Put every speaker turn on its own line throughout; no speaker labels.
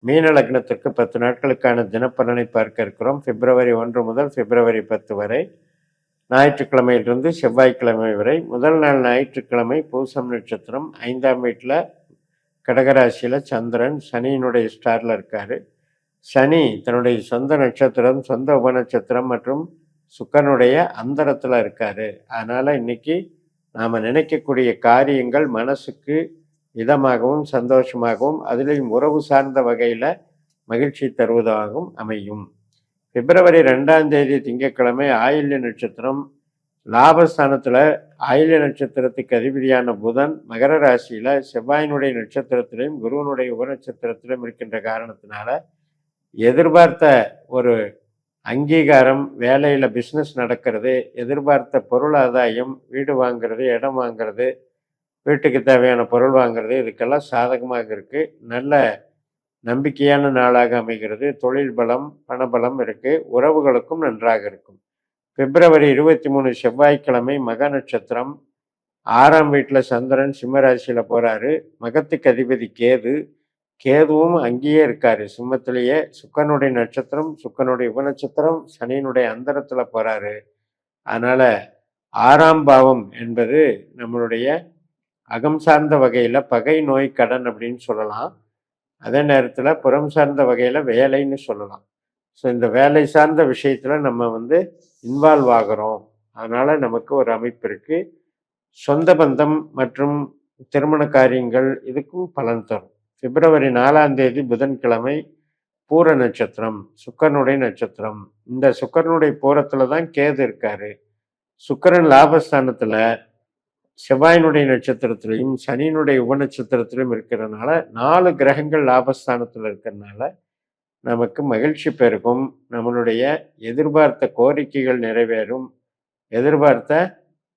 மீன லக்னத்திற்கு 10 நாட்களுக்கான தினப்பலனை பார்க்க இருக்கிறோம். பிப்ரவரி 1 முதல் பிப்ரவரி 10 வரை, ஞாயிற்றுக்கிழமையிலிருந்து செவ்வாய்க்கிழமை வரை. முதல் நாள் ஞாயிற்றுக்கிழமை பூசம் நட்சத்திரம், 5ஆம் வீட்டில் கடகராசியில் சந்திரன் சனியினுடைய ஸ்டாரில் இருக்கார். சனி தன்னுடைய சொந்த நட்சத்திரம், சொந்த உபநட்சத்திரம் மற்றும் சுக்கரனுடைய அந்தரத்தில் இருக்கார். அதனால் இன்னைக்கு நாம் நினைக்கக்கூடிய காரியங்கள் மனசுக்கு இதமாகவும் சந்தோஷமாகவும் அதிலையும் உறவு சார்ந்த வகையில் மகிழ்ச்சி தருவதாகவும் அமையும். பிப்ரவரி 2ஆம் தேதி திங்கட்கிழமை ஆயில்ய நட்சத்திரம், லாபஸ்தானத்தில் ஆயில்ய நட்சத்திரத்துக்கு அதிபதியான புதன் மகர ராசியில் செவ்வாயினுடைய நட்சத்திரத்திலையும் குருவனுடைய உபநட்சத்திரத்திலும் இருக்கின்ற காரணத்தினால எதிர்பார்த்த ஒரு அங்கீகாரம், வேலையில் பிஸ்னஸ் நடக்கிறது, எதிர்பார்த்த பொருள் ஆதாயம், வீடு வாங்கிறது, இடம் வாங்கிறது, வீட்டுக்கு தேவையான பொருள் வாங்கிறது, இதுக்கெல்லாம் சாதகமாக இருக்குது. நல்ல நம்பிக்கையான நாளாக அமைகிறது. தொழில் பலம், பணபலம் இருக்குது. உறவுகளுக்கும் நன்றாக இருக்கும். பிப்ரவரி 23 செவ்வாய்க்கிழமை மக நட்சத்திரம், 6ஆம் வீட்டில் சந்திரன் சிம்மராசியில் போகிறாரு. மகத்துக்கு அதிபதி கேது, கேதுவும் அங்கேயே இருக்காரு சிம்மத்திலேயே. சுக்கரனுடைய நட்சத்திரம், சுக்கரனுடைய உபநட்சத்திரம், சனியினுடைய அந்தரத்தில் போகிறாரு. அதனால் 6ஆம் பாவம் என்பது நம்மளுடைய அகம் சார்ந்த வகையில் பகை, நோய், கடன் அப்படின்னு சொல்லலாம். அதே நேரத்தில் புறம் சார்ந்த வகையில் வேலைன்னு சொல்லலாம். ஸோ இந்த வேலை சார்ந்த விஷயத்தில் நம்ம இன்வால்வ் ஆகிறோம். அதனால் நமக்கு ஒரு அமைப்பு இருக்குது. சொந்த பந்தம் மற்றும் திருமண காரியங்கள் இதுக்கும் பலன் தரும். பிப்ரவரி 4ஆம் தேதி புதன்கிழமை பூர நட்சத்திரம், சுக்கரனுடைய நட்சத்திரம். இந்த சுக்கரனுடைய பூரத்தில் தான் கேது இருக்காரு. சுக்கரன் லாபஸ்தானத்தில் செவ்வாயினுடைய நட்சத்திரத்திலையும் சனியினுடைய உபநட்சத்திரத்திலும் இருக்கிறதுனால 4 கிரகங்கள் லாபஸ்தானத்தில் இருக்கிறதுனால நமக்கு மகிழ்ச்சி பெருகும். நம்மளுடைய எதிர்பார்த்த கோரிக்கைகள் நிறைவேறும். எதிர்பார்த்த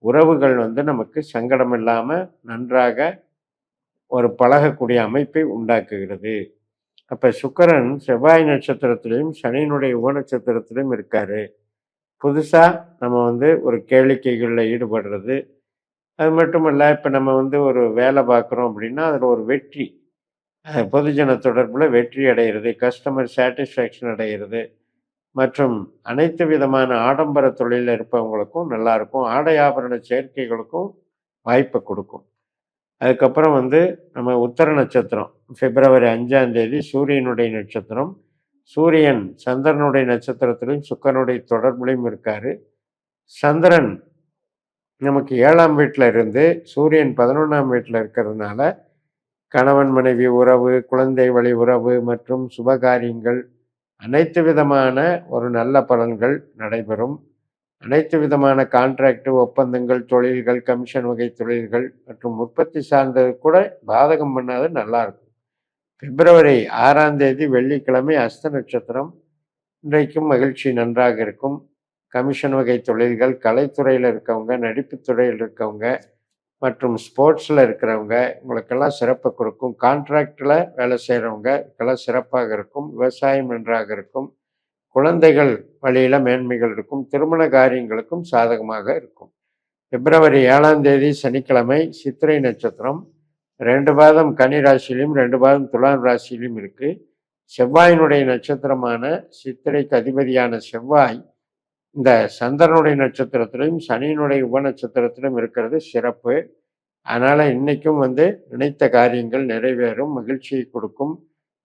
உறவுகள் நமக்கு சங்கடம் இல்லாமல் நன்றாக ஒரு பழகக்கூடிய அமைப்பை உண்டாக்குகிறது. அப்போ சுக்கிரன் செவ்வாய் நட்சத்திரத்திலையும் சனியினுடைய உபநட்சத்திரத்திலையும் இருக்காரு. புதுசாக நம்ம ஒரு கேளிக்கைகளில் ஈடுபடுறது, அது மட்டும் இல்லை. இப்போ நம்ம ஒரு வேலை பார்க்குறோம் அப்படின்னா அதில் ஒரு வெற்றி, பொதுஜன தொடர்பில் வெற்றி அடைகிறது, கஸ்டமர் சாட்டிஸ்ஃபேக்ஷன் அடைகிறது, மற்றும் அனைத்து விதமான ஆடம்பர தொழிலில் இருப்பவங்களுக்கும் நல்லாயிருக்கும். ஆடை ஆபரண சேர்க்கைகளுக்கும் வாய்ப்பை கொடுக்கும். அதுக்கப்புறம் நம்ம உத்தர நட்சத்திரம், பிப்ரவரி 5ஆம் தேதி சூரியனுடைய நட்சத்திரம். சூரியன் சந்திரனுடைய நட்சத்திரத்திலையும் சுக்கரனுடைய தொடர்புலையும் இருக்கார். சந்திரன் நமக்கு 7ஆம் வீட்டில் இருந்து சூரியன் 11ஆம் வீட்டில் இருக்கிறதுனால கணவன் மனைவி உறவு, குழந்தை வழி உறவு மற்றும் சுபகாரியங்கள், அனைத்து விதமான ஒரு நல்ல பலன்கள் நடைபெறும். அனைத்து விதமான கான்ட்ராக்ட், ஒப்பந்தங்கள், தொழில்கள், கமிஷன் வகை தொழில்கள் மற்றும் உற்பத்தி சார்ந்தது கூட பாதகம் பண்ணாது, நல்லாயிருக்கும். பிப்ரவரி 6ஆம் தேதி வெள்ளிக்கிழமை அஸ்த நட்சத்திரம். இன்றைக்கும் மகிழ்ச்சி நன்றாக இருக்கும். கமிஷன் வகை தொழில்கள், கலைத்துறையில் இருக்கவங்க, நடிப்பு துறையில் இருக்கவங்க மற்றும் ஸ்போர்ட்ஸில் இருக்கிறவங்க இவங்களுக்கெல்லாம் சிறப்பை கொடுக்கும். கான்ட்ராக்டில் வேலை செய்கிறவங்க இதுக்கெல்லாம் சிறப்பாக இருக்கும். விவசாயம் நன்றாக இருக்கும். குழந்தைகள் வழியில் மேன்மைகள் இருக்கும். திருமண காரியங்களுக்கும் சாதகமாக இருக்கும். பிப்ரவரி 7ஆம் தேதி சனிக்கிழமை சித்திரை நட்சத்திரம். 2 பாதம் கன்னி ராசியிலும் 2 பாதம் துலாம் ராசியிலும் இருக்குது. செவ்வாயினுடைய நட்சத்திரமான சித்திரைக்கு அதிபதியான செவ்வாய் இந்த சந்திரனுடைய நட்சத்திரத்திலும் சனியினுடைய உபநட்சத்திரத்திலும் இருக்கிறது சிறப்பு. அதனால் இன்றைக்கும் நினைத்த காரியங்கள் நிறைவேறும், மகிழ்ச்சியை கொடுக்கும்.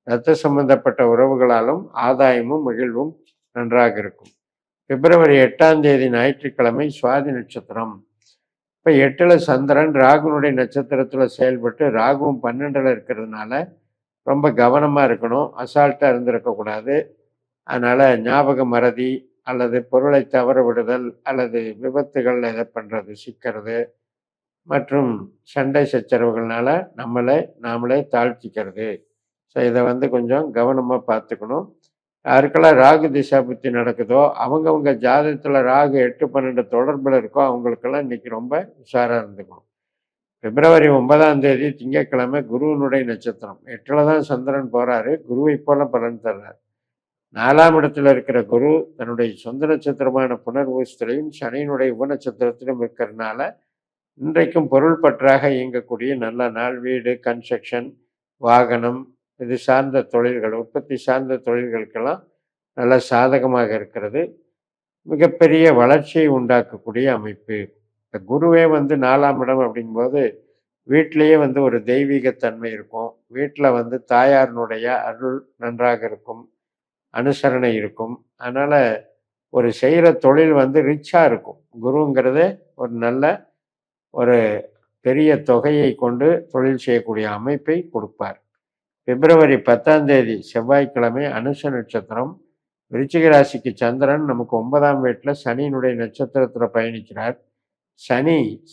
இரத்த சம்பந்தப்பட்ட உறவுகளாலும் ஆதாயமும் மகிழ்வும் நன்றாக இருக்கும். பிப்ரவரி 8ஆம் தேதி ஞாயிற்றுக்கிழமை சுவாதி நட்சத்திரம். இப்போ 8ல் சந்திரன் ராகுனுடைய நட்சத்திரத்தில் செயல்பட்டு ராகுவும் 12ல் இருக்கிறதுனால ரொம்ப கவனமாக இருக்கணும், அசால்ட்டாக இருந்திருக்கக்கூடாது. அதனால் ஞாபக மறதி அல்லது பொருளை தவற விடுதல் அல்லது விபத்துகள் எதை பண்ணுறது, சிக்கிறது மற்றும் சண்டை சச்சரவுகள்னால நாமளே தாழ்த்திக்கிறது. ஸோ இதை கொஞ்சம் கவனமாக பார்த்துக்கணும். யாருக்கெல்லாம் ராகு திசா புத்தி நடக்குதோ அவங்கவுங்க ஜாதகத்தில் ராகு 8, 12 தொடர்பில் இருக்கோ அவங்களுக்கெல்லாம் இன்றைக்கி ரொம்ப உஷாராக இருந்துக்கணும். பிப்ரவரி 9ஆம் தேதி திங்கட்கிழமை குருவனுடைய நட்சத்திரம். 8ல் தான் சந்திரன் போகிறாரு. குருவை போல பலன் தர்றார். 4ஆம் இடத்துல இருக்கிற குரு தன்னுடைய சொந்த நட்சத்திரமான புனர்வூசத்திலையும் சனியினுடைய உபநட்சத்திரத்திலும் இருக்கிறதுனால இன்றைக்கும் பொருள் பற்றாக இயங்கக்கூடிய நல்ல நாள். வீடு, கன்ஸ்ட்ரக்ஷன், வாகனம், இது சார்ந்த தொழில்கள், உற்பத்தி சார்ந்த தொழில்களுக்கெல்லாம் நல்ல சாதகமாக இருக்கிறது. மிகப்பெரிய வளர்ச்சியை உண்டாக்கக்கூடிய அமைப்பு. இந்த குருவே வந்து 4ஆம் இடம் அப்படிங்கும்போது வீட்டிலேயே வந்து ஒரு தெய்வீகத்தன்மை இருக்கும். வீட்டில் வந்து தாயாரினுடைய அருள் நன்றாக இருக்கும், அனுசரணை இருக்கும். அதனால் ஒரு செய்கிற தொழில் வந்து ரிச்சாக இருக்கும். குருங்கிறது ஒரு நல்ல ஒரு பெரிய தொகையை கொண்டு தொழில் செய்யக்கூடிய அமைப்பை கொடுப்பார். பிப்ரவரி 10ஆம் தேதி செவ்வாய்க்கிழமை அனுஷ நட்சத்திரம், விருச்சிக ராசிக்கு சந்திரன் நமக்கு 9ஆம் வீட்டில் சனியினுடைய நட்சத்திரத்தில் பயணிக்கிறார்.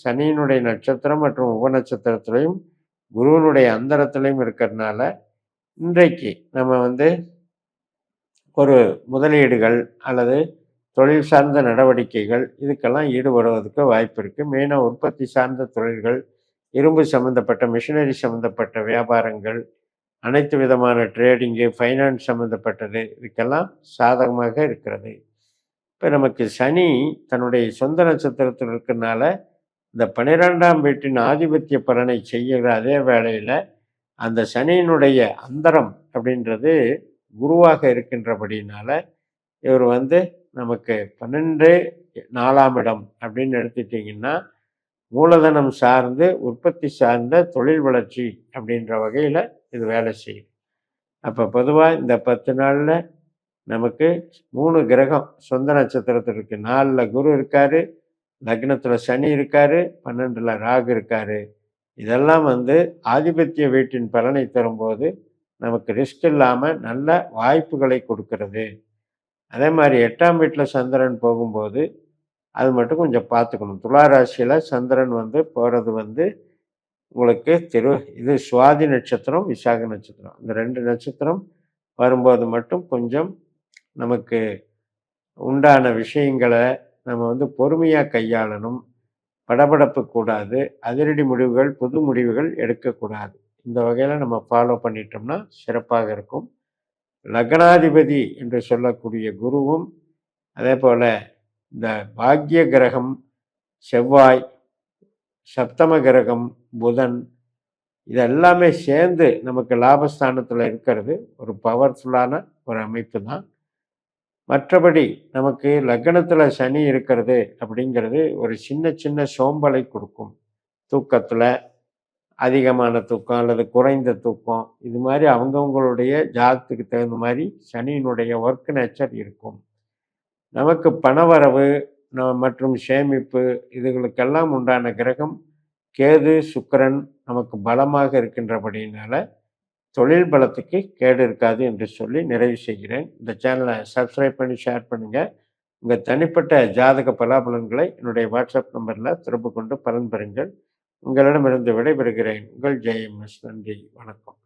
சனியினுடைய நட்சத்திரம் மற்றும் உப நட்சத்திரத்திலையும் குருவனுடைய அந்தரத்திலையும் இருக்கிறதுனால இன்றைக்கு நம்ம வந்து ஒரு முதலீடுகள் அல்லது தொழில் சார்ந்த நடவடிக்கைகள் இதுக்கெல்லாம் ஈடுபடுவதற்கு வாய்ப்பு இருக்குது. மெயினாக உற்பத்தி சார்ந்த தொழில்கள், இரும்பு சம்மந்தப்பட்ட மிஷினரி சம்மந்தப்பட்ட வியாபாரங்கள், அனைத்து விதமான ட்ரேடிங்கு, ஃபைனான்ஸ் சம்மந்தப்பட்டது இதுக்கெல்லாம் சாதகமாக இருக்கிறது. இப்போ நமக்கு சனி தன்னுடைய சொந்த நட்சத்திரத்தில் இருக்கிறதுனால இந்த 12ஆம் வீட்டின் ஆதிபத்திய பலனை செய்கிற அதே வேளையில் அந்த சனியினுடைய அந்தரம் அப்படின்றது குருவாக இருக்கின்றபடினால இவர் வந்து நமக்கு 12 4ஆம் இடம் அப்படின்னு எடுத்துட்டிங்கன்னா மூலதனம் சார்ந்து உற்பத்தி சார்ந்த தொழில் வளர்ச்சி அப்படின்ற வகையில் இது வேலை செய்யும். அப்போ பொதுவாக இந்த 10 நாளில் நமக்கு 3 கிரகம் சொந்த நட்சத்திரத்தில் இருக்குது. 4ல் குரு இருக்கார், லக்னத்தில் சனி இருக்கார், 12ல் ராகு இருக்கார். இதெல்லாம் வந்து ஆதிபத்திய வீட்டின் பலனை தரும்போது நமக்கு ரிஸ்க் இல்லாமல் நல்ல வாய்ப்புகளை கொடுக்கறது. அதே மாதிரி 8ஆம் வீட்டில் சந்திரன் போகும்போது அது மட்டும் கொஞ்சம் பார்த்துக்கணும். துலா ராசியில் சந்திரன் வந்து போகிறது வந்து உங்களுக்கு இது சுவாதி நட்சத்திரம், விசாக நட்சத்திரம், இந்த 2 நட்சத்திரம் வரும்போது மட்டும் கொஞ்சம் நமக்கு உண்டான விஷயங்களை நம்ம வந்து பொறுமையாக கையாளணும். படபடப்பு கூடாது, அதிரடி முடிவுகள், புது முடிவுகள் எடுக்கக்கூடாது. இந்த வகையில் நம்ம ஃபாலோ பண்ணிட்டோம்னா சிறப்பாக இருக்கும். லக்னாதிபதி என்று சொல்லக்கூடிய குருவும் அதே போல் இந்த பாக்ய கிரகம் செவ்வாய், சப்தம கிரகம் புதன், இதெல்லாமே சேர்ந்து நமக்கு லாபஸ்தானத்தில் இருக்கிறது ஒரு பவர்ஃபுல்லான ஒரு அமைப்பு தான். மற்றபடி நமக்கு லக்னத்தில் சனி இருக்கிறது அப்படிங்கிறது ஒரு சின்ன சோம்பலை கொடுக்கும். தூக்கத்தில் அதிகமான தூக்கம் அல்லது குறைந்த தூக்கம், இது மாதிரி அவங்கவுங்களுடைய ஜாதத்துக்கு தகுந்த மாதிரி சனியினுடைய ஒர்க் நேச்சர் இருக்கும். நமக்கு பணவரவு மற்றும் சேமிப்பு இதுகளுக்கெல்லாம் உண்டான கிரகம் கேது சுக்கிரன் நமக்கு பலமாக இருக்கின்றபடியினால தொழில் பலத்துக்கு கேடு இருக்காது என்று சொல்லி நிறைவு செய்கிறேன். இந்த சேனலை சப்ஸ்கிரைப் பண்ணி ஷேர் பண்ணுங்கள். உங்கள் தனிப்பட்ட ஜாதக பலாபலன்களை என்னுடைய வாட்ஸ்அப் நம்பரில் தொடர்பு கொண்டு பலன் பெறுங்கள். உங்களிடமிருந்து விடைபெறுகிறேன். உங்கள் ஜெயம்எஸ். நன்றி, வணக்கம்.